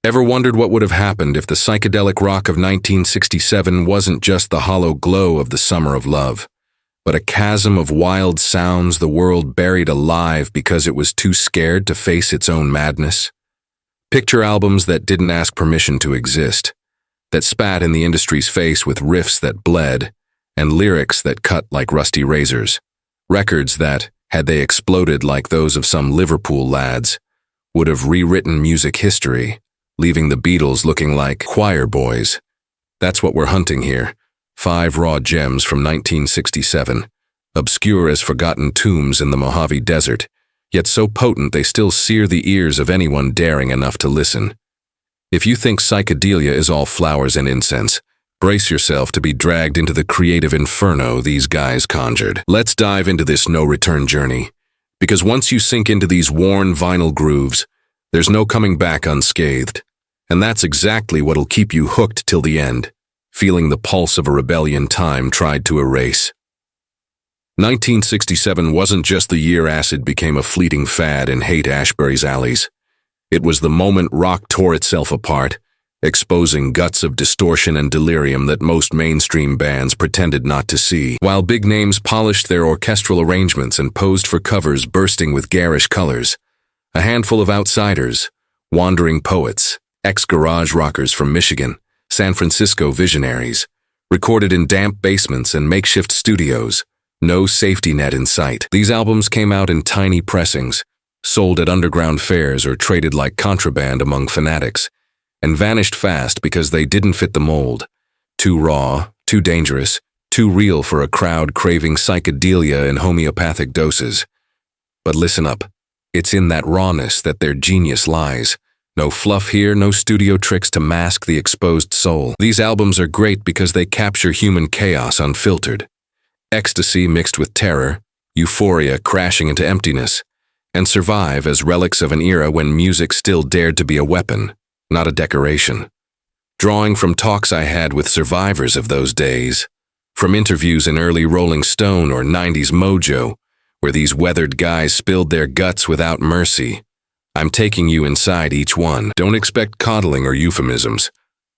Ever wondered what would have happened if the psychedelic rock of 1967 wasn't just the hollow glow of the summer of love, but a chasm of wild sounds the world buried alive because it was too scared to face its own madness? Picture albums that didn't ask permission to exist, that spat in the industry's face with riffs that bled, and lyrics that cut like rusty razors. Records that, had they exploded like those of some Liverpool lads, would have rewritten music history, leaving the Beatles looking like choir boys. That's what we're hunting here. 5 raw gems from 1967, obscure as forgotten tombs in the Mojave Desert, yet so potent they still sear the ears of anyone daring enough to listen. If you think psychedelia is all flowers and incense, brace yourself to be dragged into the creative inferno these guys conjured. Let's dive into this no-return journey, because once you sink into these worn vinyl grooves, there's no coming back unscathed. And that's exactly what'll keep you hooked till the end, feeling the pulse of a rebellion time tried to erase. 1967 wasn't just the year acid became a fleeting fad in Haight-Ashbury's alleys. It was the moment rock tore itself apart, exposing guts of distortion and delirium that most mainstream bands pretended not to see, while big names polished their orchestral arrangements and posed for covers bursting with garish colors. A handful of outsiders, wandering poets, ex-garage rockers from Michigan, San Francisco visionaries, recorded in damp basements and makeshift studios, no safety net in sight. These albums came out in tiny pressings, sold at underground fairs or traded like contraband among fanatics, and vanished fast because they didn't fit the mold. Too raw, too dangerous, too real for a crowd craving psychedelia in homeopathic doses. But listen up, it's in that rawness that their genius lies. No fluff here, no studio tricks to mask the exposed soul. These albums are great because they capture human chaos unfiltered. Ecstasy mixed with terror, euphoria crashing into emptiness, and survive as relics of an era when music still dared to be a weapon, not a decoration. Drawing from talks I had with survivors of those days, from interviews in early Rolling Stone or 90s Mojo, where these weathered guys spilled their guts without mercy, I'm taking you inside each one. Don't expect coddling or euphemisms.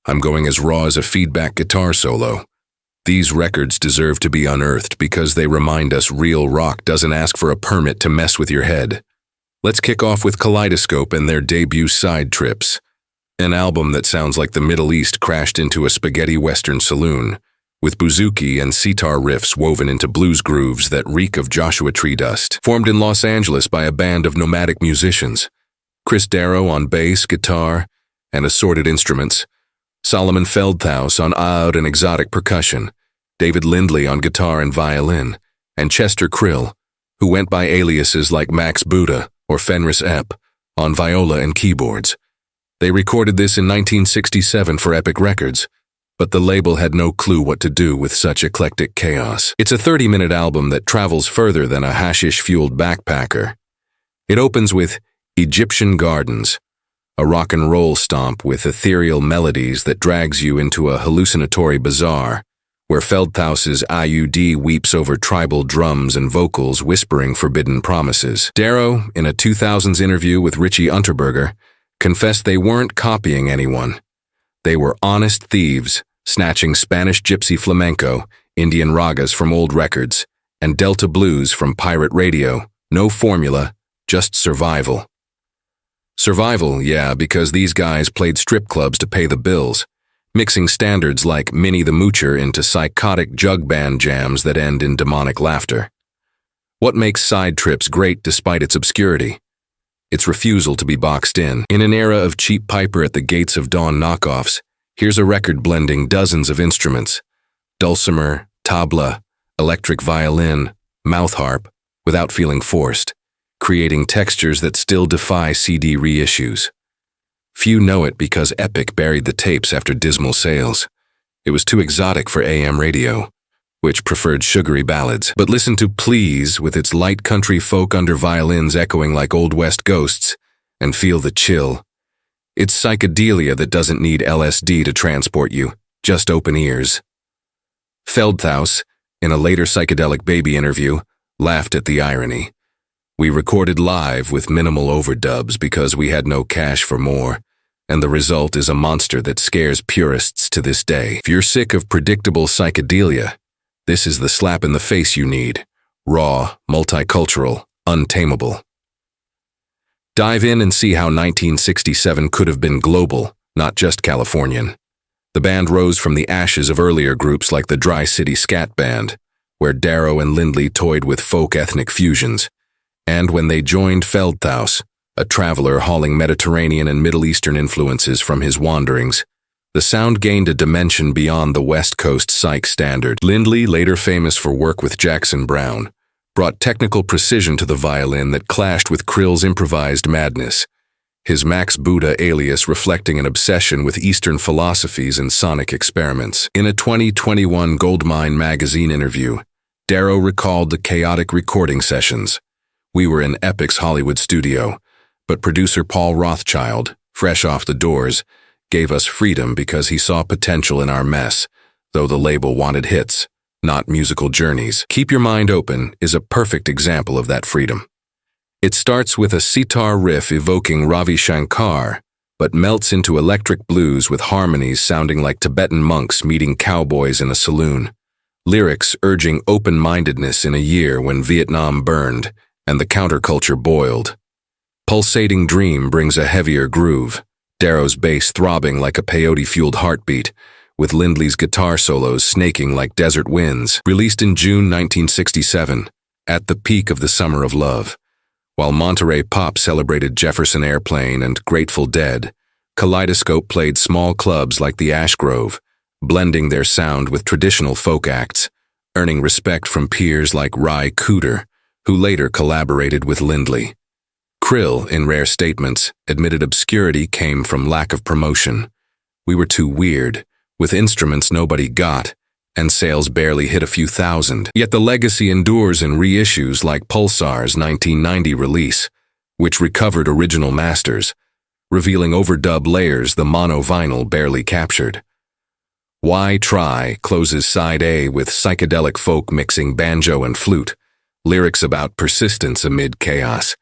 I'm going as raw as a feedback guitar solo. These records deserve to be unearthed because they remind us real rock doesn't ask for a permit to mess with your head. Let's kick off with Kaleidoscope and their debut Side Trips, an album that sounds like the Middle East crashed into a spaghetti western saloon, with bouzouki and sitar riffs woven into blues grooves that reek of Joshua Tree dust. Formed in Los Angeles by a band of nomadic musicians, Chris Darrow on bass, guitar, and assorted instruments, Solomon Feldhaus on oud and exotic percussion, David Lindley on guitar and violin, and Chester Krill, who went by aliases like Max Buddha or Fenris Epp, on viola and keyboards. They recorded this in 1967 for Epic Records, but the label had no clue what to do with such eclectic chaos. It's a 30-minute album that travels further than a hashish-fueled backpacker. It opens with Egyptian Gardens, a rock and roll stomp with ethereal melodies that drags you into a hallucinatory bazaar, where Feldhaus's IUD weeps over tribal drums and vocals whispering forbidden promises. Darrow, in a 2000s interview with Richie Unterberger, confessed they weren't copying anyone. They were honest thieves, snatching Spanish gypsy flamenco, Indian ragas from old records, and Delta blues from pirate radio. No formula, just survival. Survival, yeah, because these guys played strip clubs to pay the bills, mixing standards like Minnie the Moocher into psychotic jug band jams that end in demonic laughter. What makes Side Trips great despite its obscurity? Its refusal to be boxed in. In an era of cheap Piper at the gates of dawn knockoffs, here's a record blending dozens of instruments, dulcimer, tabla, electric violin, mouth harp, without feeling forced, creating textures that still defy CD reissues. Few know it because Epic buried the tapes after dismal sales. It was too exotic for AM radio, which preferred sugary ballads. But listen to Please with its light country folk under violins echoing like Old West ghosts, and feel the chill. It's psychedelia that doesn't need LSD to transport you, just open ears. Feldhaus, in a later Psychedelic Baby interview, laughed at the irony. We recorded live with minimal overdubs because we had no cash for more. and the result is a monster that scares purists to this day. If you're sick of predictable psychedelia, this is the slap in the face you need. Raw, multicultural, untamable. Dive in and see how 1967 could have been global, not just Californian. The band rose from the ashes of earlier groups like the Dry City Scat Band, where Darrow and Lindley toyed with folk ethnic fusions, and when they joined Feldhaus, a traveler hauling Mediterranean and Middle Eastern influences from his wanderings, the sound gained a dimension beyond the West Coast psych standard. Lindley, later famous for work with Jackson Browne, brought technical precision to the violin that clashed with Krill's improvised madness, his Max Buddha alias reflecting an obsession with Eastern philosophies and sonic experiments. In a 2021 Goldmine magazine interview, Darrow recalled the chaotic recording sessions. "We were in Epic's Hollywood studio, but producer Paul Rothschild, fresh off the doors, gave us freedom because he saw potential in our mess, though the label wanted hits, not musical journeys." Keep Your Mind Open is a perfect example of that freedom. It starts with a sitar riff evoking Ravi Shankar, but melts into electric blues with harmonies sounding like Tibetan monks meeting cowboys in a saloon. Lyrics urging open-mindedness in a year when Vietnam burned and the counterculture boiled. Pulsating Dream brings a heavier groove, Darrow's bass throbbing like a peyote-fueled heartbeat, with Lindley's guitar solos snaking like desert winds. Released in June 1967, at the peak of the summer of love. While Monterey Pop celebrated Jefferson Airplane and Grateful Dead, Kaleidoscope played small clubs like the Ash Grove, blending their sound with traditional folk acts, earning respect from peers like Ry Cooder, who later collaborated with Lindley. Krill, in rare statements, admitted obscurity came from lack of promotion. "We were too weird, with instruments nobody got, and sales barely hit a few thousand." Yet the legacy endures in reissues like Pulsar's 1990 release, which recovered original masters, revealing overdub layers the mono vinyl barely captured. Why Try closes side A with psychedelic folk mixing banjo and flute, lyrics about persistence amid chaos,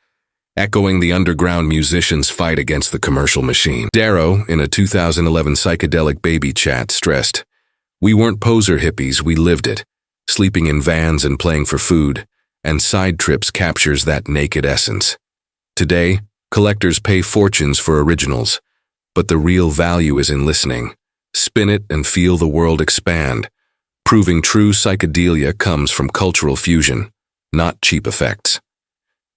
echoing the underground musicians' fight against the commercial machine. Darrow, in a 2011 psychedelic baby chat, stressed, "We weren't poser hippies, we lived it, sleeping in vans and playing for food, and Side Trips captures that naked essence. Today, collectors pay fortunes for originals, but the real value is in listening. Spin it and feel the world expand, proving true psychedelia comes from cultural fusion, not cheap effects."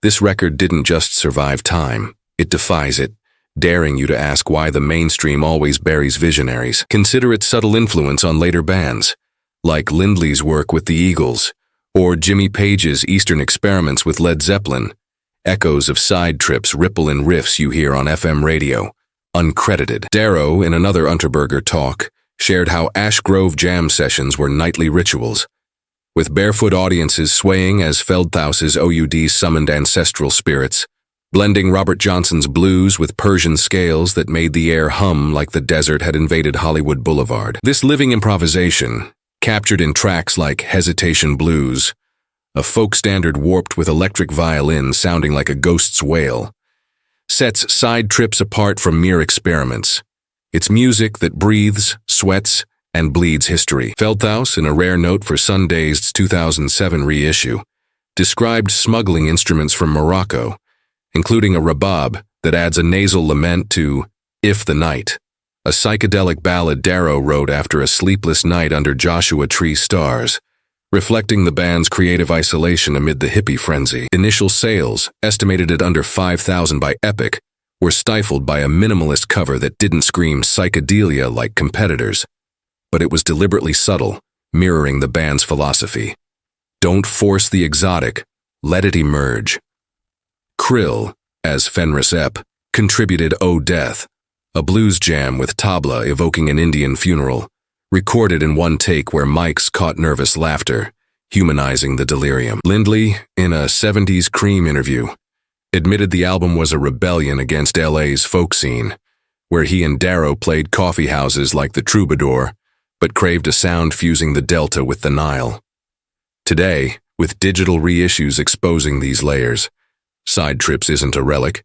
This record didn't just survive time, it defies it, daring you to ask why the mainstream always buries visionaries. Consider its subtle influence on later bands, like Lindley's work with the Eagles, or Jimmy Page's Eastern experiments with Led Zeppelin. Echoes of Side Trips ripple in riffs you hear on FM radio, uncredited. Darrow, in another Unterberger talk, shared how Ash Grove jam sessions were nightly rituals, with barefoot audiences swaying as Feldhaus's OUD summoned ancestral spirits, blending Robert Johnson's blues with Persian scales that made the air hum like the desert had invaded Hollywood Boulevard. This living improvisation, captured in tracks like Hesitation Blues, a folk standard warped with electric violin sounding like a ghost's wail, sets Side Trips apart from mere experiments. It's music that breathes, sweats, and bleeds history. Feldhaus, in a rare note for Sundazed's 2007 reissue, described smuggling instruments from Morocco, including a rabab that adds a nasal lament to If the Night, a psychedelic ballad Darrow wrote after a sleepless night under Joshua Tree stars, reflecting the band's creative isolation amid the hippie frenzy. Initial sales, estimated at under 5,000 by Epic, were stifled by a minimalist cover that didn't scream psychedelia like competitors, but it was deliberately subtle, mirroring the band's philosophy. Don't force the exotic, let it emerge. Krill, as Fenris Epp, contributed Oh Death, a blues jam with tabla evoking an Indian funeral, recorded in one take where mics caught nervous laughter, humanizing the delirium. Lindley, in a 70s Cream interview, admitted the album was a rebellion against LA's folk scene, where he and Darrow played coffee houses like the Troubadour, but craved a sound fusing the Delta with the Nile. Today, with digital reissues exposing these layers, Side Trips isn't a relic,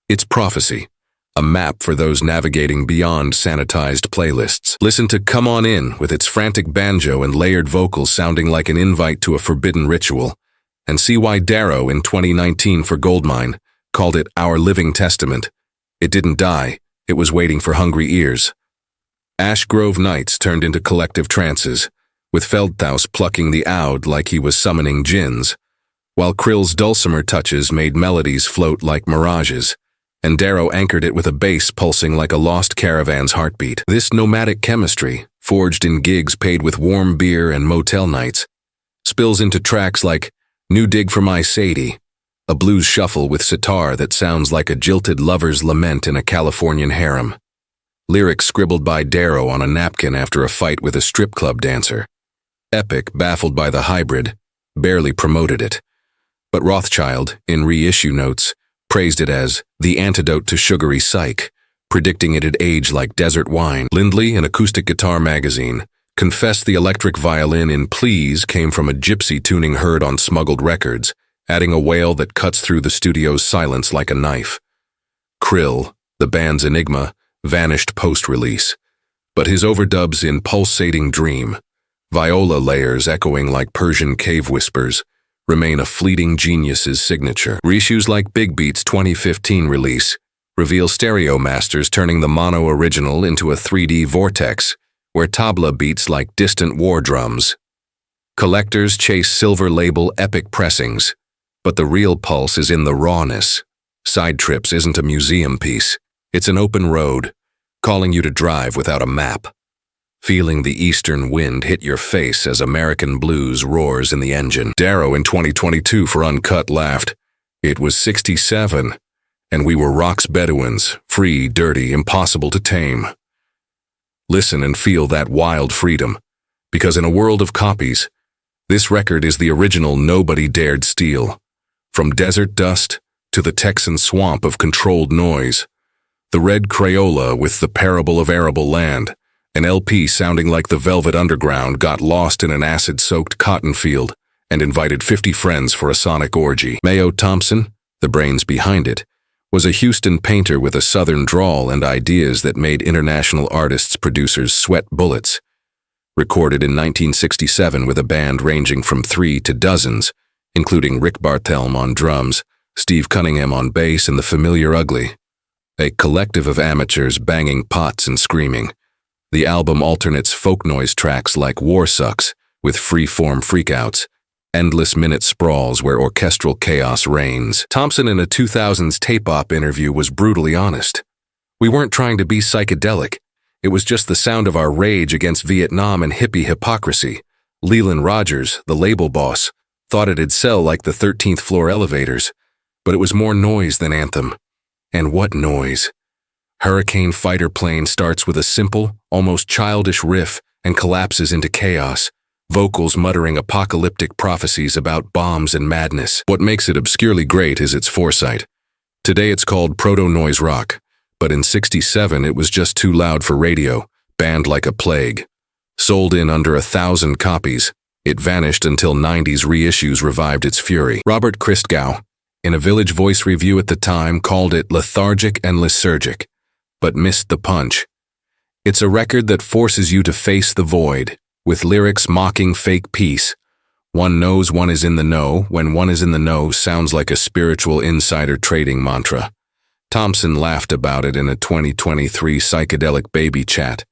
it's prophecy, a map for those navigating beyond sanitized playlists. Listen to Come On In with its frantic banjo and layered vocals sounding like an invite to a forbidden ritual, and see why Darrow in 2019 for Goldmine called it Our Living Testament. It didn't die, it was waiting for hungry ears. Ash Grove nights turned into collective trances, with Feldthaus plucking the oud like he was summoning jinns, while Krill's dulcimer touches made melodies float like mirages, and Darrow anchored it with a bass pulsing like a lost caravan's heartbeat. This nomadic chemistry, forged in gigs paid with warm beer and motel nights, spills into tracks like New Dig for My Sadie, a blues shuffle with sitar that sounds like a jilted lover's lament in a Californian harem. Lyrics scribbled by Darrow on a napkin after a fight with a strip club dancer. Epic, baffled by the hybrid, barely promoted it. But Rothschild, in reissue notes, praised it as the antidote to sugary psych, predicting it'd age like desert wine. Lindley, an acoustic guitar magazine, confessed the electric violin in Please came from a gypsy tuning heard on smuggled records, adding a wail that cuts through the studio's silence like a knife. Krill, the band's enigma, vanished post-release, but his overdubs in Pulsating Dream, viola layers echoing like Persian cave whispers, remain a fleeting genius's signature. Reissues like Big Beat's 2015 release reveal stereo masters turning the mono original into a 3D vortex, where tabla beats like distant war drums. Collectors chase silver label epic pressings, but the real pulse is in the rawness. Side Trips isn't a museum piece. It's an open road, calling you to drive without a map. Feeling the eastern wind hit your face as American blues roars in the engine. Darrow in 2022 for Uncut laughed. It was 67, and we were Rock's Bedouins, free, dirty, impossible to tame. Listen and feel that wild freedom, because in a world of copies, this record is the original nobody dared steal. From desert dust to the Texan swamp of controlled noise, the Red Crayola with the Parable of Arable Land, an LP sounding like the Velvet Underground got lost in an acid-soaked cotton field and invited 50 friends for a sonic orgy. Mayo Thompson, the brains behind it, was a Houston painter with a southern drawl and ideas that made international artists-producers sweat bullets. Recorded in 1967 with a band ranging from 3 to dozens, including Rick Barthelme on drums, Steve Cunningham on bass, and the Familiar Ugly. A collective of amateurs banging pots and screaming. The album alternates folk noise tracks like War Sucks with free-form freakouts, endless minute sprawls where orchestral chaos reigns. Thompson in a 2000s tape-op interview was brutally honest. We weren't trying to be psychedelic. It was just the sound of our rage against Vietnam and hippie hypocrisy. Leland Rogers, the label boss, thought it'd sell like the 13th floor elevators, but it was more noise than Anthem. And what noise? Hurricane Fighter Plane starts with a simple, almost childish riff and collapses into chaos, vocals muttering apocalyptic prophecies about bombs and madness. What makes it obscurely great is its foresight. Today it's called proto-noise rock, but in '67 it was just too loud for radio, banned like a plague. Sold in under 1,000 copies, it vanished until '90s reissues revived its fury. Robert Christgau, in a Village Voice review at the time, called it lethargic and lysergic, but missed the punch. It's a record that forces you to face the void, with lyrics mocking fake peace. One knows one is in the know when one is in the know sounds like a spiritual insider trading mantra. Thompson laughed about it in a 2023 psychedelic baby chat.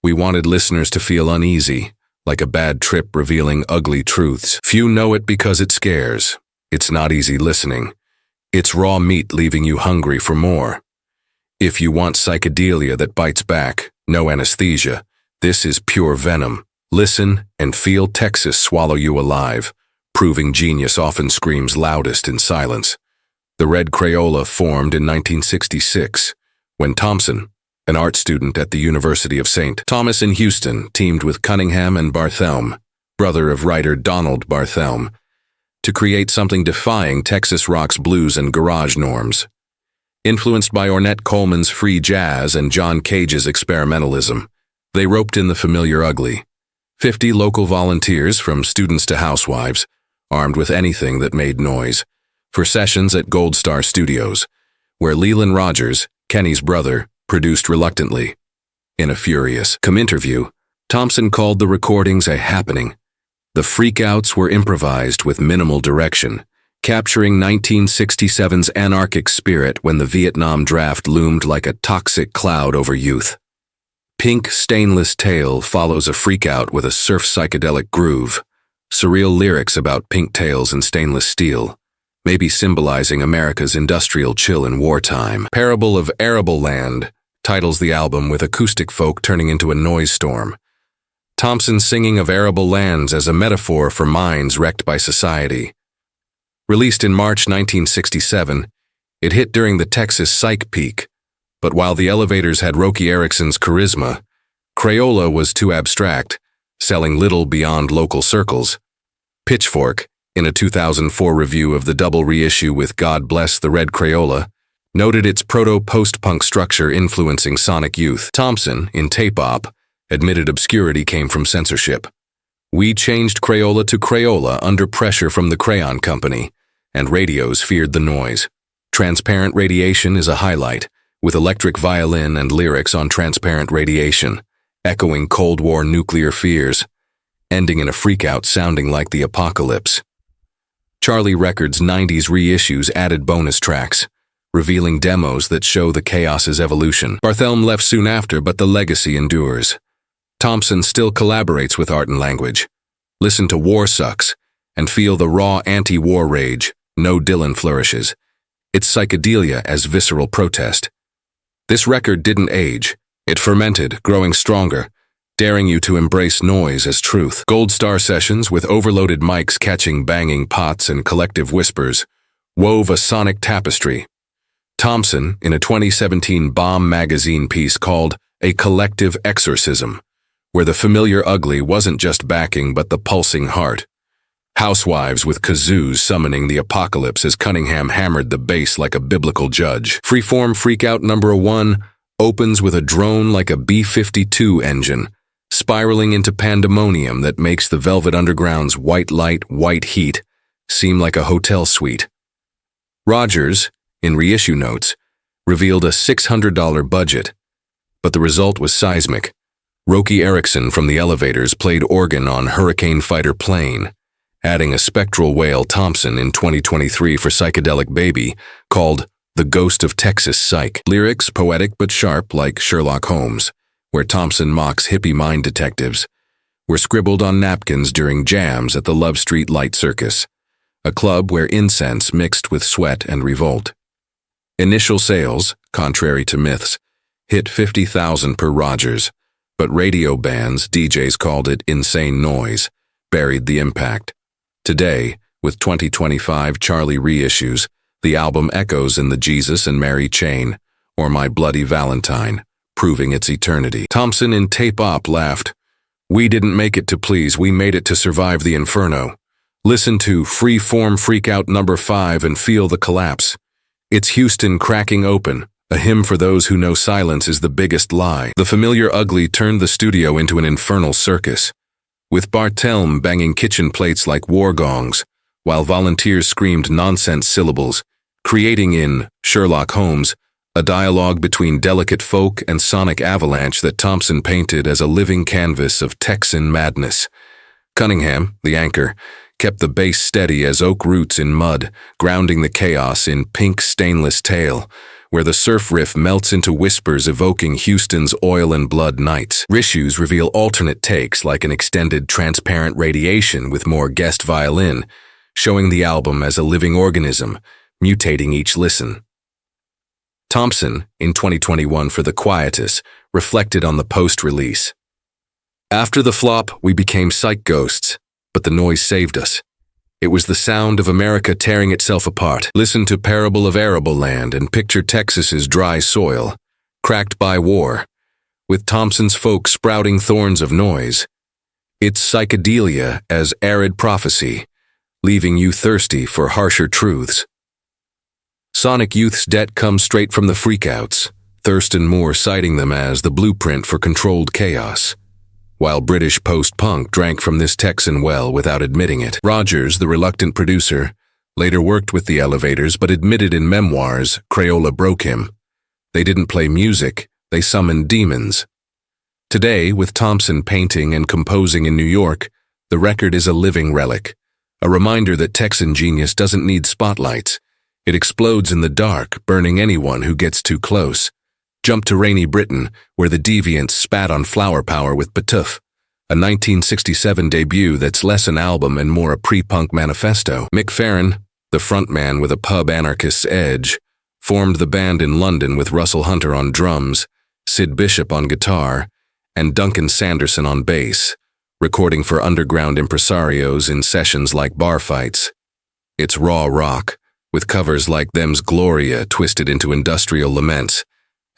We wanted listeners to feel uneasy, like a bad trip revealing ugly truths. Few know it because it scares. It's not easy listening. It's raw meat leaving you hungry for more. If you want psychedelia that bites back, no anesthesia, this is pure venom. Listen and feel Texas swallow you alive, proving genius often screams loudest in silence. The Red Crayola formed in 1966, when Thompson, an art student at the University of St. Thomas in Houston, teamed with Cunningham and Barthelme, brother of writer Donald Barthelme, to create something defying Texas rock's blues and garage norms. Influenced by Ornette Coleman's free jazz and John Cage's experimentalism, they roped in the Familiar Ugly. 50 local volunteers, from students to housewives, armed with anything that made noise, for sessions at Gold Star Studios, where Leland Rogers, Kenny's brother, produced reluctantly. In a furious interview, Thompson called the recordings a happening. The freakouts were improvised with minimal direction, capturing 1967's anarchic spirit when the Vietnam draft loomed like a toxic cloud over youth. Pink Stainless Tail follows a freakout with a surf psychedelic groove, surreal lyrics about pink tails and stainless steel, maybe symbolizing America's industrial chill in wartime. Parable of Arable Land titles the album with acoustic folk turning into a noise storm. Thompson singing of arable lands as a metaphor for minds wrecked by society. Released in March 1967, it hit during the Texas psych peak, but while the Elevators had Roky Erickson's charisma, Crayola was too abstract, selling little beyond local circles. Pitchfork, in a 2004 review of the double reissue with God Bless the Red Crayola, noted its proto-post-punk structure influencing sonic youth. Thompson, in Tape Op, admitted obscurity came from censorship. We changed Crayola to Crayola under pressure from the Crayon Company, and radios feared the noise. Transparent Radiation is a highlight, with electric violin and lyrics on Transparent Radiation, echoing Cold War nuclear fears, ending in a freakout sounding like the apocalypse. Charlie Records' 90s reissues added bonus tracks, revealing demos that show the chaos's evolution. Barthelme left soon after, but the legacy endures. Thompson still collaborates with Art and Language. Listen to War Sucks and feel the raw anti-war rage. No Dylan flourishes. It's psychedelia as visceral protest. This record didn't age. It fermented, growing stronger, daring you to embrace noise as truth. Gold Star sessions with overloaded mics catching banging pots and collective whispers wove a sonic tapestry. Thompson, in a 2017 Bomb magazine piece called A Collective Exorcism, where the familiar ugly wasn't just backing but the pulsing heart. Housewives with kazoos summoning the apocalypse as Cunningham hammered the bass like a biblical judge. Freeform Freakout number 1 opens with a drone like a B-52 engine, spiraling into pandemonium that makes the Velvet Underground's white light, white heat seem like a hotel suite. Rogers, in reissue notes, revealed a $600 budget, but the result was seismic. Roky Erickson from the Elevators played organ on Hurricane Fighter Plane, adding a spectral wail Thompson in 2023 for Psychedelic Baby, called The Ghost of Texas Psych. Lyrics poetic but sharp like Sherlock Holmes, where Thompson mocks hippie mind detectives, were scribbled on napkins during jams at the Love Street Light Circus, a club where incense mixed with sweat and revolt. Initial sales, contrary to myths, hit 50,000 per Rogers, but radio bands, DJs called it insane noise, buried the impact. Today, with 2025 Charlie reissues, the album echoes in the Jesus and Mary chain, or My Bloody Valentine, proving its eternity. Thompson in Tape Op laughed, "We didn't make it to please, we made it to survive the inferno. Listen to Freeform Freakout number 5 and feel the collapse. It's Houston cracking open, a hymn for those who know silence is the biggest lie." The familiar ugly turned the studio into an infernal circus, with Barthelme banging kitchen plates like war gongs, while volunteers screamed nonsense syllables, creating in Sherlock Holmes a dialogue between delicate folk and sonic avalanche that Thompson painted as a living canvas of Texan madness. Cunningham, the anchor, kept the bass steady as oak roots in mud, grounding the chaos in Pink Stainless Tail, where the surf riff melts into whispers evoking Houston's oil and blood nights. Reissues reveal alternate takes like an extended Transparent Radiation with more guest violin, showing the album as a living organism, mutating each listen. Thompson, in 2021 for The Quietus, reflected on the post-release. After the flop, we became psych ghosts, but the noise saved us. It was the sound of America tearing itself apart. Listen to Parable of Arable Land and picture Texas's dry soil, cracked by war, with Thompson's folk sprouting thorns of noise. It's psychedelia as arid prophecy, leaving you thirsty for harsher truths. Sonic Youth's debt comes straight from the freakouts, Thurston Moore citing them as the blueprint for controlled chaos, while British post-punk drank from this Texan well without admitting it. Rogers, the reluctant producer, later worked with the Elevators but admitted in memoirs Crayola broke him. They didn't play music, they summoned demons. Today, with Thompson painting and composing in New York, the record is a living relic, a reminder that Texan genius doesn't need spotlights. It explodes in the dark, burning anyone who gets too close. Jump to rainy Britain, where the deviants spat on flower power with Patouf, a 1967 debut that's less an album and more a pre-punk manifesto. Mick Farren, the frontman with a pub anarchist's edge, formed the band in London with Russell Hunter on drums, Sid Bishop on guitar, and Duncan Sanderson on bass, recording for underground impresarios in sessions like bar fights. It's raw rock, with covers like Them's Gloria twisted into industrial laments,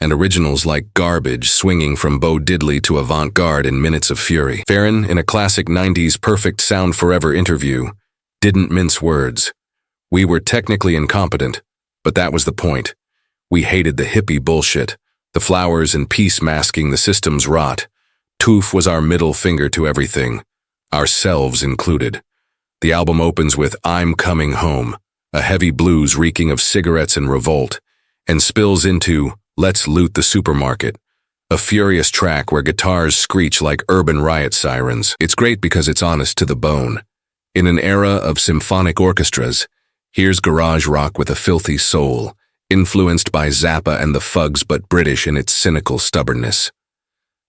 and originals like Garbage swinging from Bo Diddley to avant-garde in Minutes of Fury. Farren, in a classic 90s Perfect Sound Forever interview, didn't mince words. We were technically incompetent, but that was the point. We hated the hippie bullshit, the flowers and peace masking the system's rot. Toof was our middle finger to everything, ourselves included. The album opens with I'm Coming Home, a heavy blues reeking of cigarettes and revolt, and spills into Let's Loot the Supermarket, a furious track where guitars screech like urban riot sirens. It's great because it's honest to the bone. In an era of symphonic orchestras, here's garage rock with a filthy soul, influenced by Zappa and the Fugs but British in its cynical stubbornness.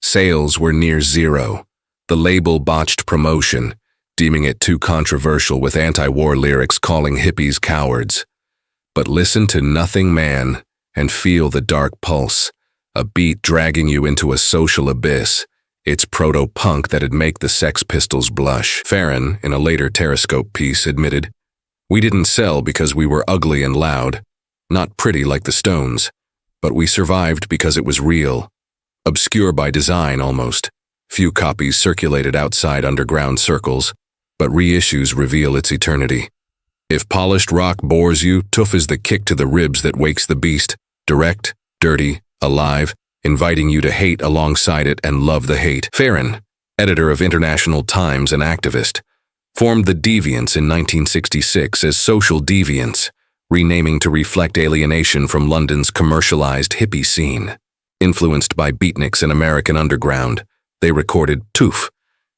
Sales were near zero. The label botched promotion, deeming it too controversial with anti-war lyrics calling hippies cowards. But listen to Nothing Man and feel the dark pulse, a beat dragging you into a social abyss. It's proto-punk that'd make the Sex Pistols blush. Farren, in a later Terrascope piece, admitted, "We didn't sell because we were ugly and loud, not pretty like the Stones, but we survived because it was real. Obscure by design, almost. Few copies circulated outside underground circles, but reissues reveal its eternity. If polished rock bores you, Toof is the kick to the ribs that wakes the beast, direct, dirty, alive, inviting you to hate alongside it and love the hate." Farren, editor of International Times and activist, formed the Deviants in 1966 as Social Deviants, renaming to reflect alienation from London's commercialized hippie scene. Influenced by beatniks and American underground, they recorded Toof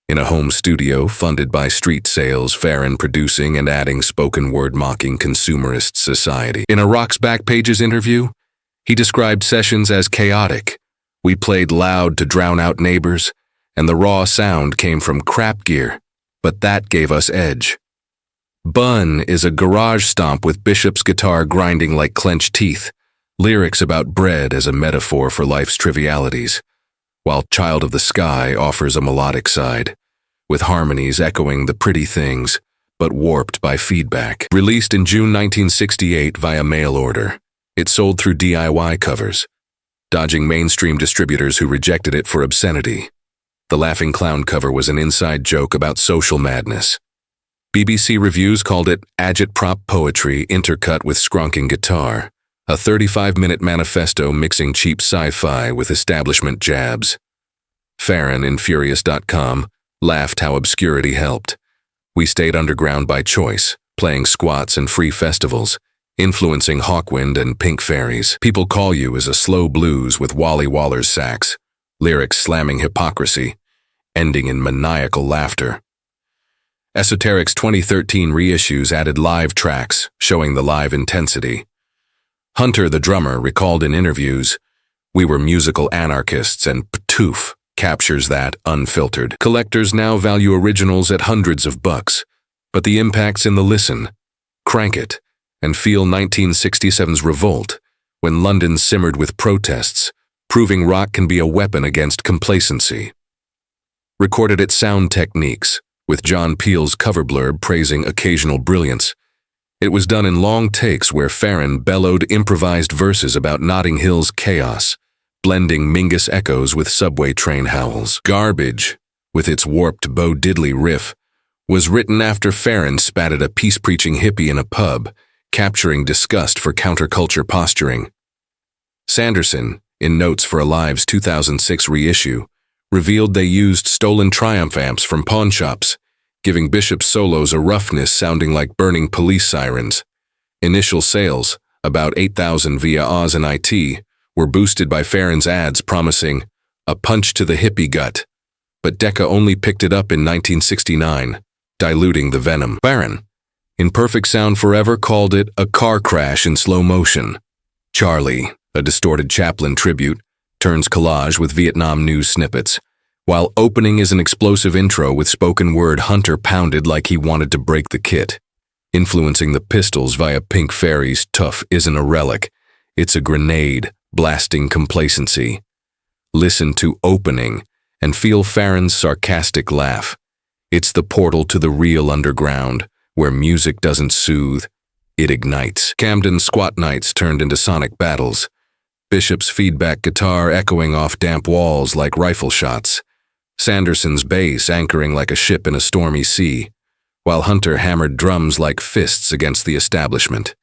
in a home studio funded by street sales, Farren producing and adding spoken word mocking consumerist society. In a Rock's Backpages interview, he described sessions as chaotic. We played loud to drown out neighbors, and the raw sound came from crap gear, but that gave us edge. Bun is a garage stomp with Bishop's guitar grinding like clenched teeth, lyrics about bread as a metaphor for life's trivialities, while Child of the Sky offers a melodic side, with harmonies echoing the pretty things, but warped by feedback. Released in June 1968 via mail order, it sold through DIY covers, dodging mainstream distributors who rejected it for obscenity. The Laughing Clown cover was an inside joke about social madness. BBC reviews called it agitprop poetry intercut with skronking guitar, a 35-minute manifesto mixing cheap sci-fi with establishment jabs. Farren, in Furious.com, laughed how obscurity helped. We stayed underground by choice, playing squats and free festivals, influencing Hawkwind and Pink Fairies. People Call You is a slow blues with Wally Waller's sax, lyrics slamming hypocrisy, ending in maniacal laughter. Esoteric's 2013 reissues added live tracks, showing the live intensity. Hunter, the drummer, recalled in interviews, "We were musical anarchists and Patouf captures that unfiltered. Collectors now value originals at hundreds of bucks, but the impact's in the listen. Crank it and feel 1967's revolt when London simmered with protests, proving rock can be a weapon against complacency." Recorded at Sound Techniques, with John Peel's cover blurb praising occasional brilliance. It was done in long takes where Farren bellowed improvised verses about Notting Hill's chaos, blending Mingus echoes with subway train howls. Garbage, with its warped Bo Diddley riff, was written after Farren spat at a peace-preaching hippie in a pub, capturing disgust for counterculture posturing. Sanderson, in Notes for Alive's 2006 reissue, revealed they used stolen Triumph amps from pawnshops, giving Bishop's solos a roughness sounding like burning police sirens. Initial sales, about 8,000 via Oz and IT, were boosted by Farron's ads promising a punch to the hippie gut, but Decca only picked it up in 1969, diluting the venom. Farron, in Perfect Sound Forever, called it a car crash in slow motion. Charlie, a distorted Chaplin tribute, turns collage with Vietnam news snippets, while opening is an explosive intro with spoken word Hunter pounded like he wanted to break the kit. Influencing the Pistols via Pink Fairy's Tough Isn't a Relic, it's a grenade, blasting complacency. Listen to Opening and feel Farron's sarcastic laugh. It's the portal to the real underground, where music doesn't soothe, it ignites. Camden's Squat Nights turned into sonic battles, Bishop's feedback guitar echoing off damp walls like rifle shots, Sanderson's bass anchoring like a ship in a stormy sea, while Hunter hammered drums like fists against the establishment.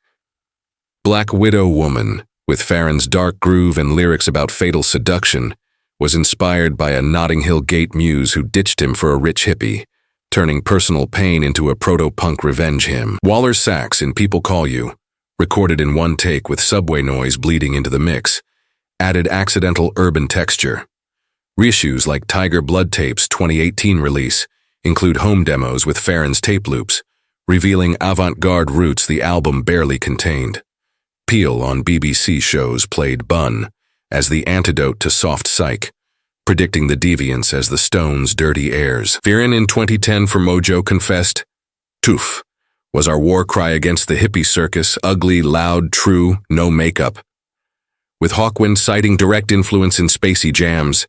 Black Widow Woman, with Farron's dark groove and lyrics about fatal seduction, was inspired by a Notting Hill Gate muse who ditched him for a rich hippie, turning personal pain into a proto-punk revenge hymn. Waller's sax in People Call You, recorded in one take with subway noise bleeding into the mix, added accidental urban texture. Reissues like Tiger Blood Tape's 2018 release include home demos with Farron's tape loops, revealing avant-garde roots the album barely contained. Peel on BBC shows played Bun as the antidote to soft psych, predicting the deviants as the Stones' dirty airs. Viren in 2010 for Mojo confessed, "Toof was our war cry against the hippie circus, ugly, loud, true, no makeup." With Hawkwind citing direct influence in spacey jams,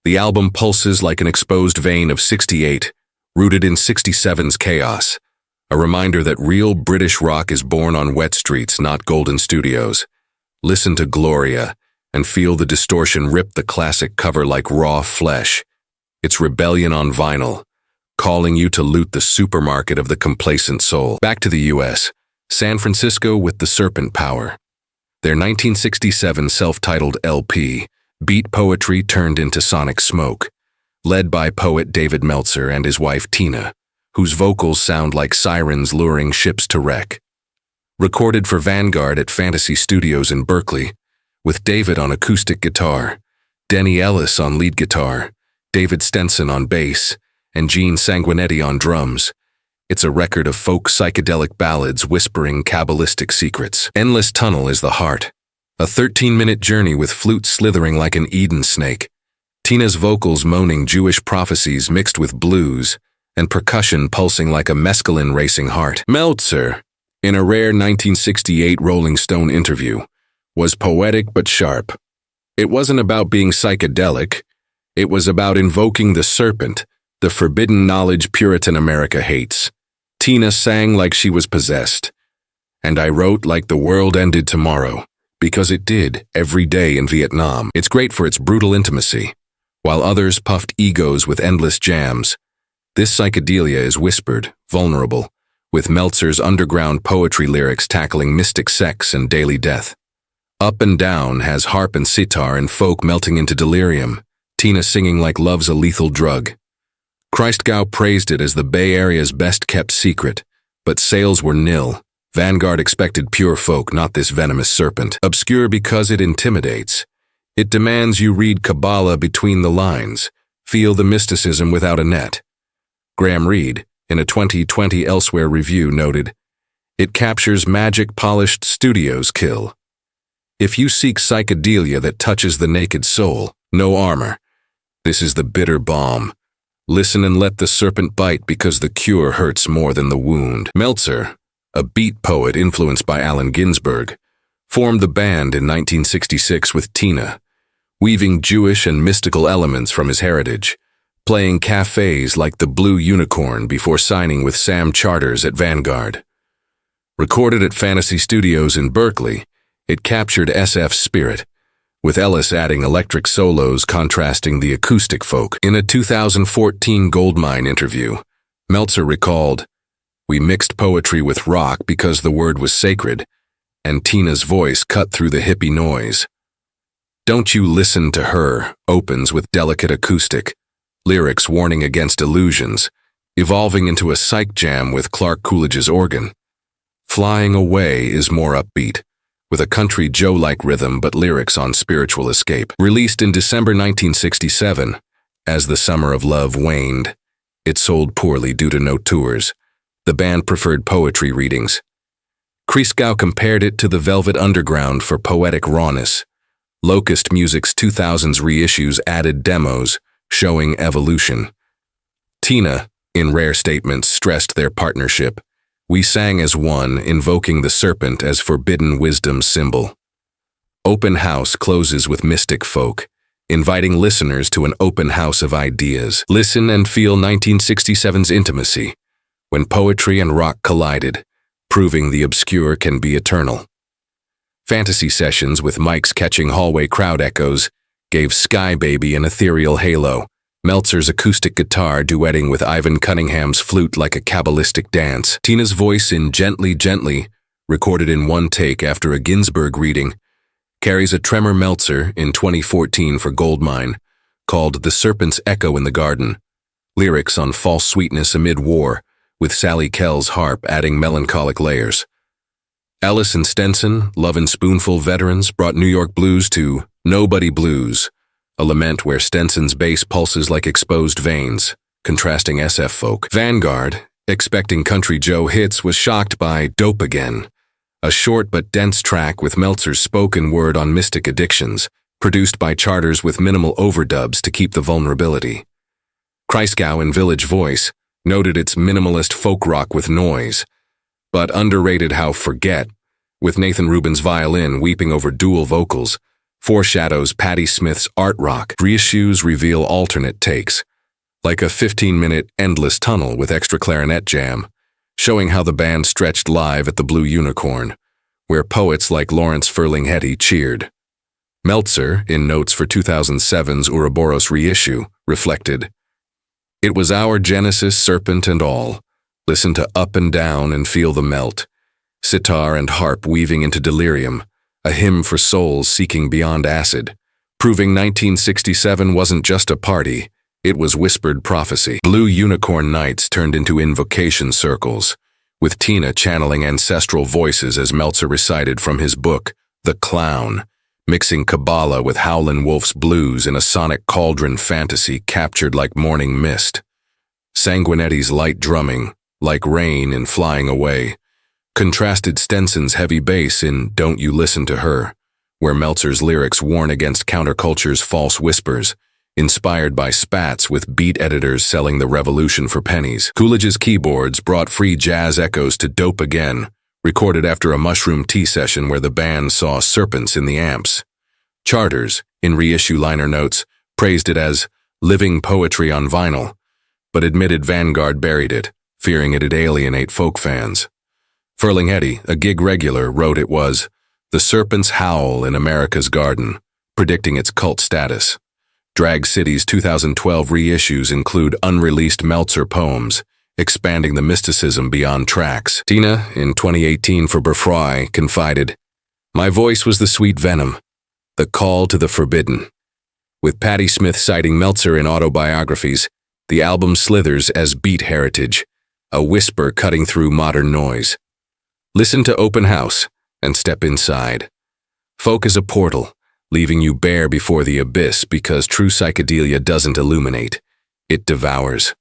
the album pulses like an exposed vein of 68, rooted in 67's chaos, a reminder that real British rock is born on wet streets, not golden studios. Listen to Gloria and feel the distortion rip the classic cover like raw flesh. It's rebellion on vinyl, calling you to loot the supermarket of the complacent soul. Back to the US, San Francisco with the Serpent Power. Their 1967 self-titled LP, Beat Poetry Turned into Sonic Smoke, led by poet David Meltzer and his wife Tina, whose vocals sound like sirens luring ships to wreck. Recorded for Vanguard at Fantasy Studios in Berkeley, with David on acoustic guitar, Denny Ellis on lead guitar, David Stenson on bass, and Gene Sanguinetti on drums. It's a record of folk psychedelic ballads whispering Kabbalistic secrets. Endless Tunnel is the heart, a 13-minute journey with flute slithering like an Eden snake, Tina's vocals moaning Jewish prophecies mixed with blues, and percussion pulsing like a mescaline racing heart. Meltzer, in a rare 1968 Rolling Stone interview, was poetic but sharp. It wasn't about being psychedelic, it was about invoking the serpent, the forbidden knowledge Puritan America hates. Tina sang like she was possessed, and I wrote like the world ended tomorrow, because it did, every day in Vietnam. It's great for its brutal intimacy. While others puffed egos with endless jams, this psychedelia is whispered, vulnerable, with Meltzer's underground poetry lyrics tackling mystic sex and daily death. Up and Down has harp and sitar and folk melting into delirium, Tina singing like love's a lethal drug. Christgau praised it as the Bay Area's best-kept secret, but sales were nil. Vanguard expected pure folk, not this venomous serpent. Obscure because it intimidates. It demands you read Kabbalah between the lines, feel the mysticism without a net. Graham Reed, in a 2020 Elsewhere review, noted, "It captures magic polished studio's kill. If you seek psychedelia that touches the naked soul, no armor. This is the bitter balm. Listen and let the serpent bite because the cure hurts more than the wound." Meltzer, a beat poet influenced by Allen Ginsberg, formed the band in 1966 with Tina, weaving Jewish and mystical elements from his heritage, playing cafes like the Blue Unicorn before signing with Sam Charters at Vanguard. Recorded at Fantasy Studios in Berkeley, it captured SF's spirit, with Ellis adding electric solos contrasting the acoustic folk. In a 2014 Goldmine interview, Meltzer recalled, "We mixed poetry with rock because the word was sacred, and Tina's voice cut through the hippie noise. Don't You Listen to Her opens with delicate acoustic, lyrics warning against illusions, evolving into a psych jam with Clark Coolidge's organ. Flying Away is more upbeat, with a country Joe-like rhythm but lyrics on spiritual escape. Released in December 1967, as the summer of love waned, it sold poorly due to no tours. The band preferred poetry readings. Christgau compared it to the Velvet Underground for poetic rawness. Locust Music's 2000s reissues added demos, showing evolution. Tina, in rare statements, stressed their partnership. We sang as one, invoking the serpent as forbidden wisdom's symbol. Open House closes with Mystic Folk, inviting listeners to an open house of ideas. Listen and feel 1967's intimacy, when poetry and rock collided, proving the obscure can be eternal. Fantasy sessions with mics catching hallway crowd echoes gave Sky Baby an ethereal halo, Meltzer's acoustic guitar duetting with Ivan Cunningham's flute like a Kabbalistic dance. Tina's voice in Gently, Gently, recorded in one take after a Ginsberg reading, carries a tremor Meltzer in 2014 for Goldmine, called The Serpent's Echo in the Garden. Lyrics on false sweetness amid war, with Sally Kell's harp adding melancholic layers. Ellis and Stenson, Love and Spoonful veterans, brought New York blues to Nobody Blues, a lament where Stenson's bass pulses like exposed veins, contrasting SF folk. Vanguard, expecting Country Joe hits, was shocked by Dope Again, a short but dense track with Meltzer's spoken word on mystic addictions, produced by Charters with minimal overdubs to keep the vulnerability. Christgau in Village Voice noted its minimalist folk rock with noise, but underrated how Forget, with Nathan Rubin's violin weeping over dual vocals, foreshadows Patti Smith's art rock. Reissues reveal alternate takes, like a 15-minute endless tunnel with extra clarinet jam, showing how the band stretched live at the Blue Unicorn, where poets like Lawrence Ferlinghetti cheered. Meltzer, in notes for 2007's Ouroboros reissue, reflected, "It was our Genesis, serpent and all. Listen to Up and Down and feel the melt. Sitar and harp weaving into delirium, a hymn for souls seeking beyond acid, proving 1967 wasn't just a party, it was whispered prophecy." Blue Unicorn nights turned into invocation circles, with Tina channeling ancestral voices as Meltzer recited from his book, The Clown, mixing Kabbalah with Howlin' Wolf's blues in a sonic cauldron fantasy captured like morning mist. Sanguinetti's light drumming, like rain in Flying Away, contrasted Stenson's heavy bass in Don't You Listen to Her, where Meltzer's lyrics warn against counterculture's false whispers, inspired by spats with beat editors selling the revolution for pennies. Coolidge's keyboards brought free jazz echoes to Dope Again, recorded after a mushroom tea session where the band saw serpents in the amps. Charters, in reissue liner notes, praised it as living poetry on vinyl, but admitted Vanguard buried it, fearing it'd alienate folk fans. Ferlinghetti, a gig regular, wrote it was the serpent's howl in America's garden, predicting its cult status. Drag City's 2012 reissues include unreleased Meltzer poems, expanding the mysticism beyond tracks. Tina, in 2018 for Befry, confided, "My voice was the sweet venom, the call to the forbidden." With Patti Smith citing Meltzer in autobiographies, the album slithers as beat heritage, a whisper cutting through modern noise. Listen to Open House and step inside. Folk is a portal, leaving you bare before the abyss because true psychedelia doesn't illuminate, it devours.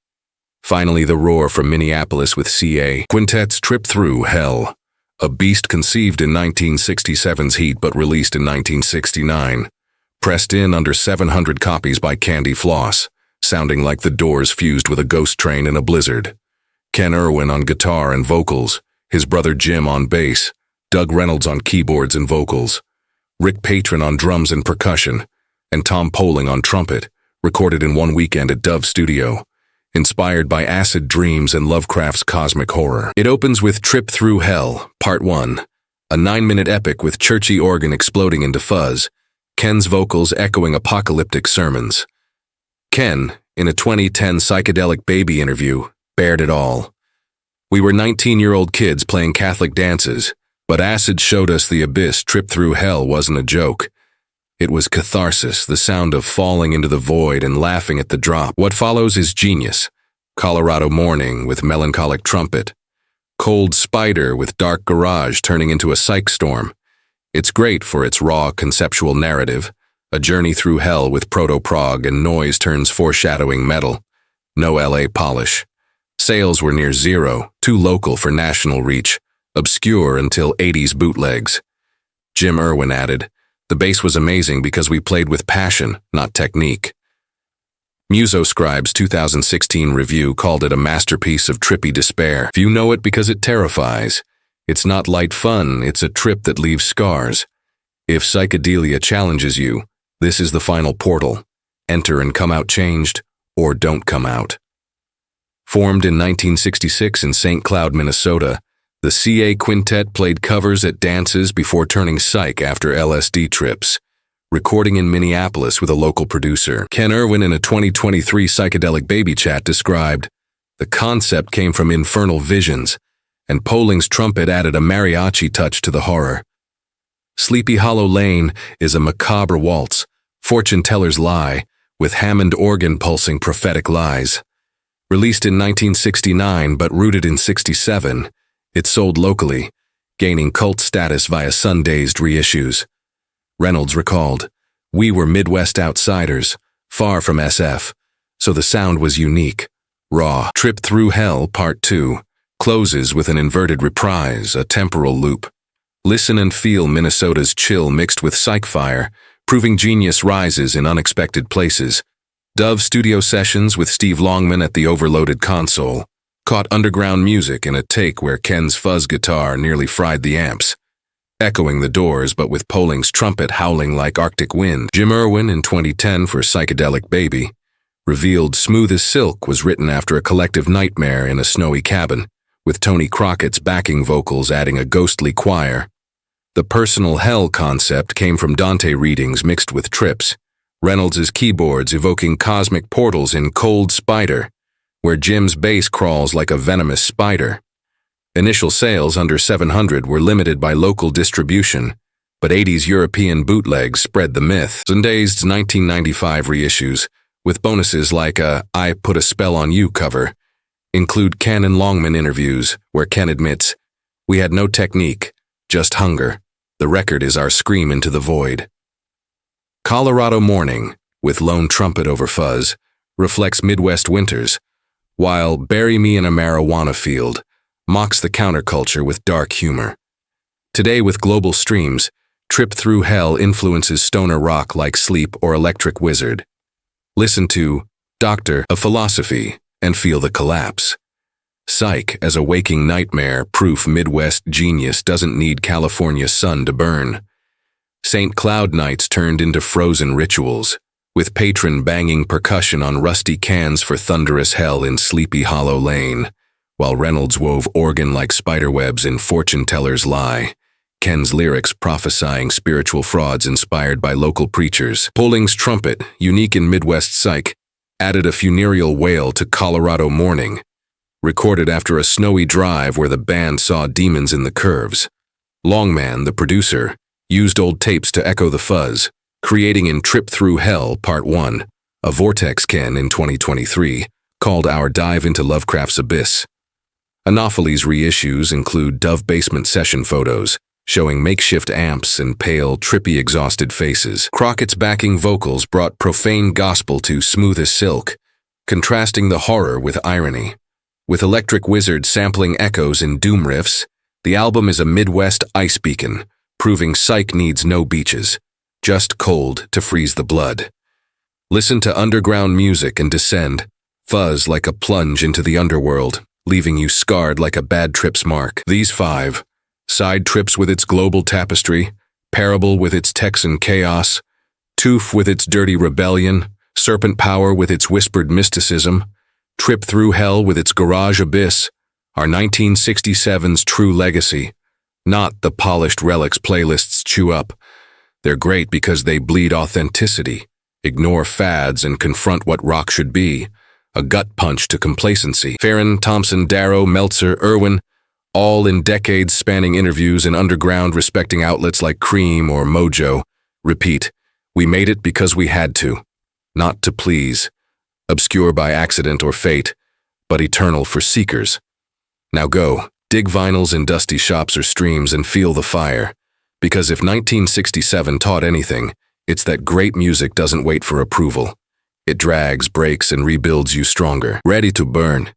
Finally, The Roar from Minneapolis with CA Quintet's Trip Through Hell, a beast conceived in 1967's heat but released in 1969, pressed in under 700 copies by Candy Floss, sounding like the Doors fused with a ghost train in a blizzard. Ken Irwin on guitar and vocals, his brother Jim on bass, Doug Reynolds on keyboards and vocals, Rick Patron on drums and percussion, and Tom Poling on trumpet, recorded in one weekend at Dove Studio, inspired by acid dreams and Lovecraft's cosmic horror. It opens with Trip Through Hell, Part 1, a 9-minute epic with churchy organ exploding into fuzz, Ken's vocals echoing apocalyptic sermons. Ken, in a 2010 Psychedelic Baby interview, bared it all. "We were 19-year-old kids playing Catholic dances, but acid showed us the abyss. Trip Through Hell wasn't a joke. It was catharsis, the sound of falling into the void and laughing at the drop. What follows is genius. Colorado Morning with melancholic trumpet, Cold Spider with dark garage turning into a psych storm, It's great for its raw conceptual narrative, a journey through hell with proto-prog and noise turns foreshadowing metal. No LA polish. Sales were near zero, too local for national reach, obscure until 80s bootlegs. Jim Irwin added, "The bass was amazing because we played with passion, not technique." Musoscribe's 2016 review called it a masterpiece of trippy despair. Few know it because it terrifies. It's not light fun, it's a trip that leaves scars. If psychedelia challenges you, this is the final portal. Enter and come out changed, or don't come out. Formed in 1966 in St. Cloud, Minnesota, the CA Quintet played covers at dances before turning psych after LSD trips, recording in Minneapolis with a local producer. Ken Irwin, in a 2023 Psychedelic Baby Chat, described, "The concept came from infernal visions, and Pohling's trumpet added a mariachi touch to the horror. Sleepy Hollow Lane is a macabre waltz, fortune teller's lie, with Hammond organ pulsing prophetic lies. Released in 1969 but rooted in '67, it sold locally, gaining cult status via Sundazed reissues." Reynolds recalled, "We were Midwest outsiders, far from SF, so the sound was unique, raw." Trip Through Hell Part 2 closes with an inverted reprise, a temporal loop. Listen and feel Minnesota's chill mixed with psych fire, proving genius rises in unexpected places. Dove studio sessions with Steve Longman at the overloaded console caught underground music in a take where Ken's fuzz guitar nearly fried the amps, echoing the Doors but with Pohling's trumpet howling like Arctic wind. Jim Irwin, in 2010 for Psychedelic Baby, revealed Smooth as Silk was written after a collective nightmare in a snowy cabin, with Tony Crockett's backing vocals adding a ghostly choir. The personal hell concept came from Dante readings mixed with trips, Reynolds' keyboards evoking cosmic portals in Cold Spider, where Jim's bass crawls like a venomous spider. Initial sales under 700 were limited by local distribution, but 80s European bootlegs spread the myth. Sundazed's 1995 reissues, with bonuses like a "I Put a Spell on You" cover, include Ken and Longman interviews, where Ken admits, "We had no technique, just hunger. The record is our scream into the void." Colorado Morning, with lone trumpet over fuzz, reflects Midwest winters, while Bury Me in a Marijuana Field mocks the counterculture with dark humor. Today, with global streams, Trip Through Hell influences stoner rock like Sleep or Electric Wizard. Listen to Doctor of Philosophy and feel the collapse. Psych as a waking nightmare, proof Midwest genius doesn't need California sun to burn. St. Cloud nights turned into frozen rituals, with patron banging percussion on rusty cans for thunderous hell in Sleepy Hollow Lane, while Reynolds wove organ like spiderwebs in Fortune Teller's Lie, Ken's lyrics prophesying spiritual frauds inspired by local preachers. Pohling's trumpet, unique in Midwest psych, added a funereal wail to Colorado Morning, recorded after a snowy drive where the band saw demons in the curves. Longman, the producer, used old tapes to echo the fuzz, creating in Trip Through Hell Part 1, a Vortex Ken in 2023, called Our Dive into Lovecraft's Abyss. Anopheles reissues include Dove basement session photos, showing makeshift amps and pale, trippy, exhausted faces. Crockett's backing vocals brought profane gospel to Smooth as Silk, contrasting the horror with irony. With Electric Wizard sampling echoes in doom riffs, the album is a Midwest ice beacon, proving psych needs no beaches, just cold to freeze the blood. Listen to underground music and descend, fuzz like a plunge into the underworld, leaving you scarred like a bad trip's mark. These 5, Side Trips with its global tapestry, Parable with its Texan chaos, Toof with its dirty rebellion, Serpent Power with its whispered mysticism, Trip Through Hell with its garage abyss, are 1967's true legacy, not the polished relics playlists chew up. They're great because they bleed authenticity, ignore fads and confront what rock should be, a gut punch to complacency. Farron, Thompson, Darrow, Meltzer, Irwin, all in decades spanning interviews in underground respecting outlets like Cream or Mojo, repeat, we made it because we had to, not to please, obscure by accident or fate, but eternal for seekers. Now go, dig vinyls in dusty shops or streams and feel the fire. Because if 1967 taught anything, it's that great music doesn't wait for approval. It drags, breaks, and rebuilds you stronger, ready to burn.